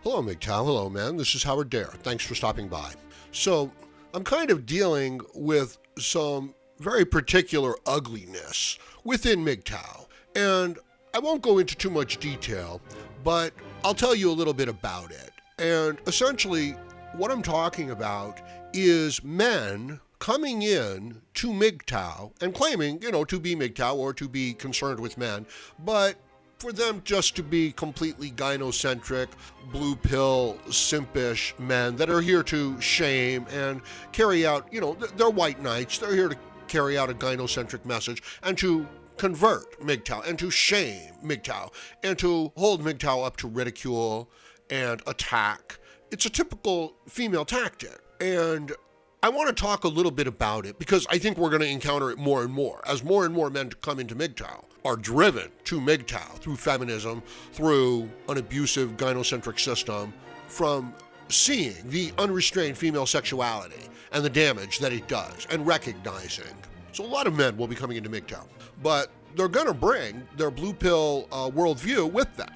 Hello, MGTOW. Hello, man. This is Howard Dare. Thanks for stopping by. So, I'm kind of dealing with some very particular ugliness within MGTOW. And I won't go into too much detail, but I'll tell you a little bit about it. And essentially, what I'm talking about is men coming in to MGTOW and claiming, to be MGTOW or to be concerned with men, but for them just to be completely gynocentric, blue pill, simpish men that are here to shame and carry out, they're white knights. They're here to carry out a gynocentric message and to convert MGTOW and to shame MGTOW and to hold MGTOW up to ridicule and attack. It's a typical female tactic. And I want to talk a little bit about it because I think we're going to encounter it more and more as more and more men come into MGTOW are driven to MGTOW through feminism, through an abusive gynocentric system, from seeing the unrestrained female sexuality and the damage that it does and recognizing. So a lot of men will be coming into MGTOW, but they're going to bring their blue pill worldview with them.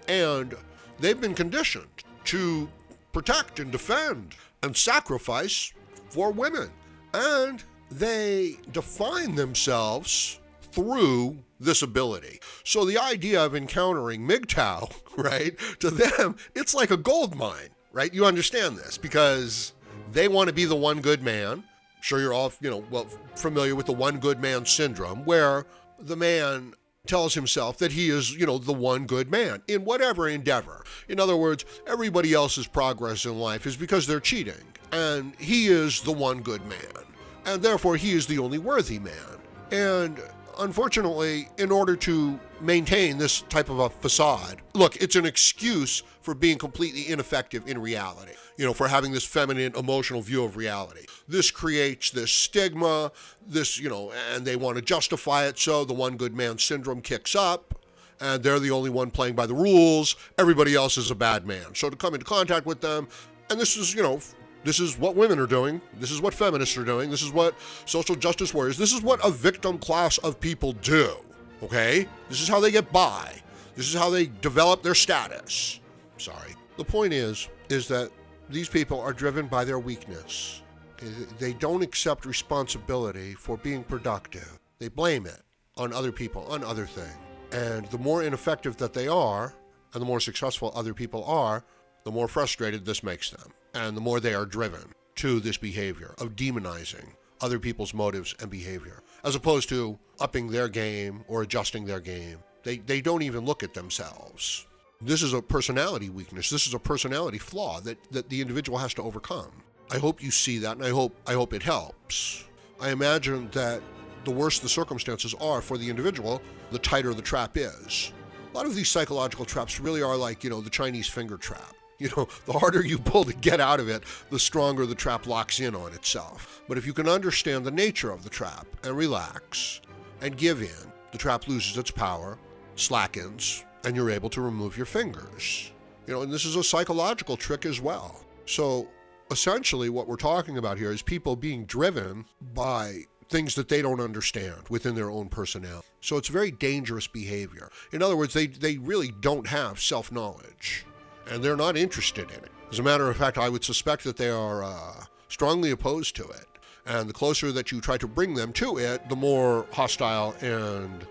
And they've been conditioned to protect and defend and sacrifice for women. And they define themselves through this ability. So the idea of encountering MGTOW, right, to them, it's like a gold mine, right? You understand this because they want to be the one good man. I'm sure you're all, familiar with the one good man syndrome, where the man tells himself that he is, the one good man in whatever endeavor. In other words, everybody else's progress in life is because they're cheating, and he is the one good man, and therefore he is the only worthy man. And unfortunately, in order to maintain this type of a facade, look, it's an excuse for being completely ineffective in reality, for having this feminine emotional view of reality. This creates this stigma, and they want to justify it, so the one good man syndrome kicks up, and they're the only one playing by the rules. Everybody else is a bad man. So to come into contact with them, and this is, this is what women are doing. This is what feminists are doing. This is what social justice warriors, this is what a victim class of people do, okay? This is how they get by. This is how they develop their status. Sorry. The point is that these people are driven by their weakness. They don't accept responsibility for being productive. They blame it on other people, on other things. And the more ineffective that they are, and the more successful other people are, the more frustrated this makes them. And the more they are driven to this behavior of demonizing other people's motives and behavior, as opposed to upping their game or adjusting their game. They don't even look at themselves. This is a personality weakness. This is a personality flaw that the individual has to overcome. I hope you see that, and I hope it helps. I imagine that the worse the circumstances are for the individual, the tighter the trap is. A lot of these psychological traps really are like, the Chinese finger trap. The harder you pull to get out of it, the stronger the trap locks in on itself. But if you can understand the nature of the trap and relax and give in, the trap loses its power, slackens, and you're able to remove your fingers. And this is a psychological trick as well. So essentially what we're talking about here is people being driven by things that they don't understand within their own personality. So it's very dangerous behavior. In other words, they really don't have self-knowledge, and they're not interested in it. As a matter of fact, I would suspect that they are strongly opposed to it. And the closer that you try to bring them to it, the more hostile and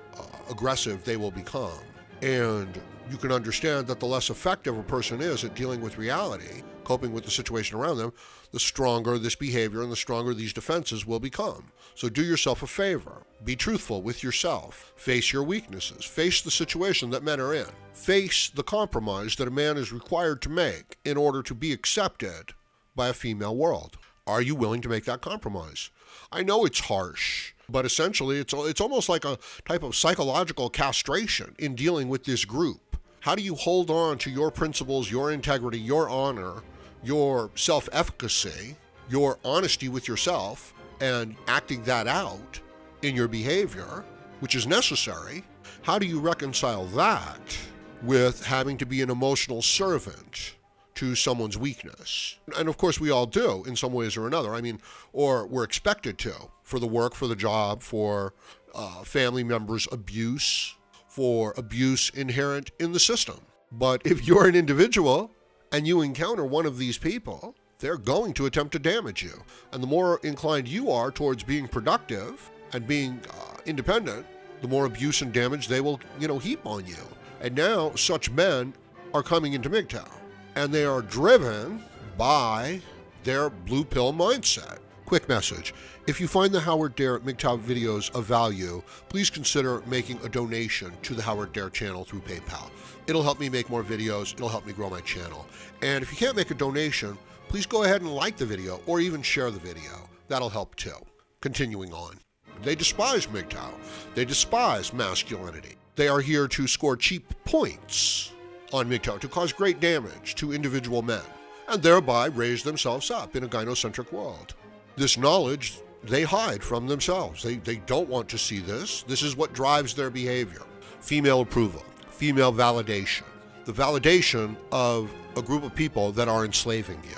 aggressive they will become. And you can understand that the less effective a person is at dealing with reality, coping with the situation around them, the stronger this behavior and the stronger these defenses will become. So do yourself a favor. Be truthful with yourself. Face your weaknesses. Face the situation that men are in. Face the compromise that a man is required to make in order to be accepted by a female world. Are you willing to make that compromise? I know it's harsh, but essentially it's almost like a type of psychological castration in dealing with this group. How do you hold on to your principles, your integrity, your honor, your self-efficacy, your honesty with yourself, and acting that out in your behavior, which is necessary? How do you reconcile that with having to be an emotional servant to someone's weakness? And of course we all do in some ways or another. Or we're expected to, for the work, for the job, for family members' abuse, for abuse inherent in the system. But if you're an individual and you encounter one of these people, they're going to attempt to damage you. And the more inclined you are towards being productive and being independent, the more abuse and damage they will, heap on you. And now such men are coming into MGTOW, and they are driven by their blue pill mindset. Quick message. If you find the Howard Dare MGTOW videos of value, please consider making a donation to the Howard Dare channel through PayPal. It'll help me make more videos. It'll help me grow my channel. And if you can't make a donation, please go ahead and like the video or even share the video. That'll help too. Continuing on. They despise MGTOW. They despise masculinity. They are here to score cheap points on MGTOW, to cause great damage to individual men, and thereby raise themselves up in a gynocentric world. This knowledge they hide from themselves. They don't want to see this. This is what drives their behavior. Female approval, female validation, the validation of a group of people that are enslaving you.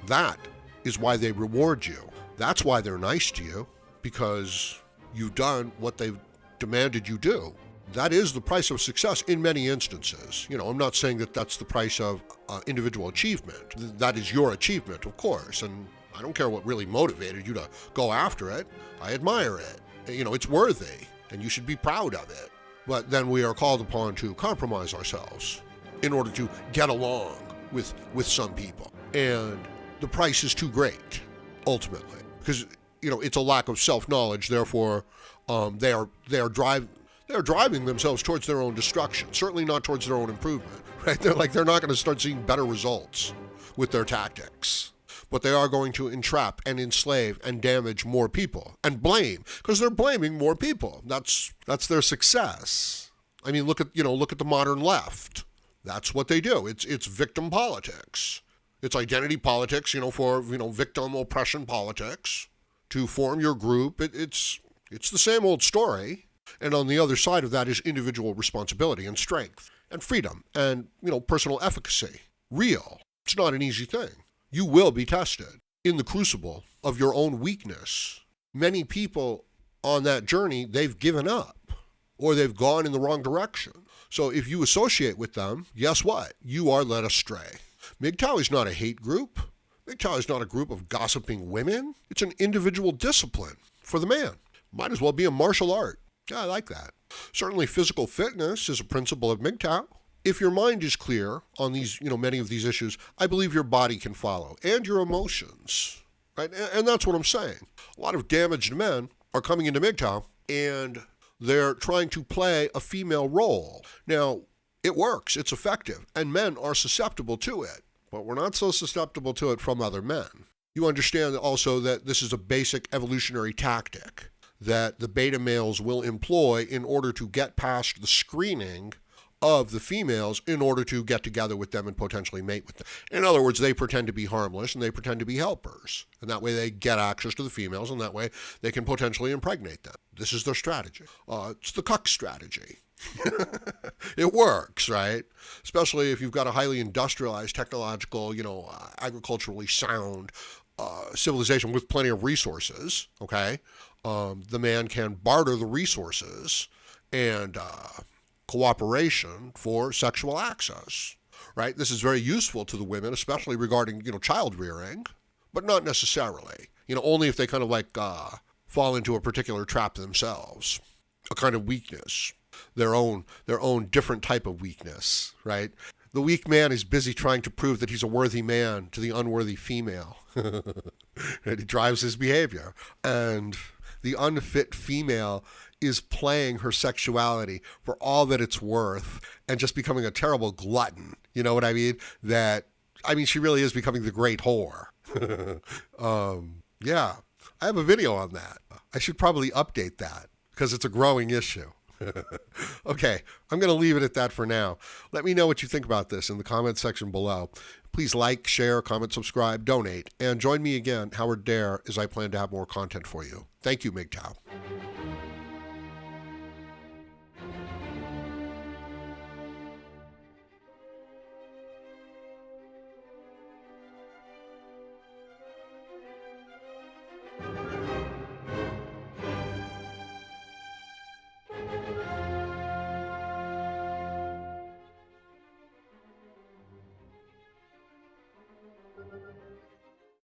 That is why they reward you. That's why they're nice to you, because you've done what they've demanded you do. That is the price of success in many instances. I'm not saying that that's the price of individual achievement. That is your achievement, of course, and I don't care what really motivated you to go after it. I admire it. It's worthy, and you should be proud of it. But then we are called upon to compromise ourselves in order to get along with some people. And the price is too great, ultimately, because, it's a lack of self-knowledge. Therefore, they are driving themselves towards their own destruction, certainly not towards their own improvement, right? They're not going to start seeing better results with their tactics, but they are going to entrap and enslave and damage more people and blame, because they're blaming more people. That's their success. I mean, look at the modern left. That's what they do. It's victim politics. It's identity politics, for, victim oppression politics to form your group. It's the same old story. And on the other side of that is individual responsibility and strength and freedom and, personal efficacy. Real. It's not an easy thing. You will be tested in the crucible of your own weakness. Many people on that journey, they've given up or they've gone in the wrong direction. So if you associate with them, guess what? You are led astray. MGTOW is not a hate group. MGTOW is not a group of gossiping women. It's an individual discipline for the man. Might as well be a martial art. Yeah, I like that. Certainly physical fitness is a principle of MGTOW. If your mind is clear on these, many of these issues, I believe your body can follow, and your emotions, right? And that's what I'm saying. A lot of damaged men are coming into MGTOW, and they're trying to play a female role. Now, it works, it's effective, and men are susceptible to it, but we're not so susceptible to it from other men. You understand also that this is a basic evolutionary tactic that the beta males will employ in order to get past the screening of the females in order to get together with them and potentially mate with them. In other words, they pretend to be harmless and they pretend to be helpers. And that way they get access to the females, and that way they can potentially impregnate them. This is their strategy. It's the cuck strategy. It works, right? Especially if you've got a highly industrialized, technological, agriculturally sound civilization with plenty of resources, okay? The man can barter the resources and cooperation for sexual access, right? This is very useful to the women, especially regarding, child rearing, but not necessarily, only if they kind of fall into a particular trap themselves, a kind of weakness, their own different type of weakness, right? The weak man is busy trying to prove that he's a worthy man to the unworthy female. It drives his behavior. And the unfit female is playing her sexuality for all that it's worth and just becoming a terrible glutton. You know what I mean? She really is becoming the great whore. Yeah, I have a video on that. I should probably update that because it's a growing issue. Okay, I'm going to leave it at that for now. Let me know what you think about this in the comment section below. Please like, share, comment, subscribe, donate, and join me again, Howard Dare, as I plan to have more content for you. Thank you, MGTOW.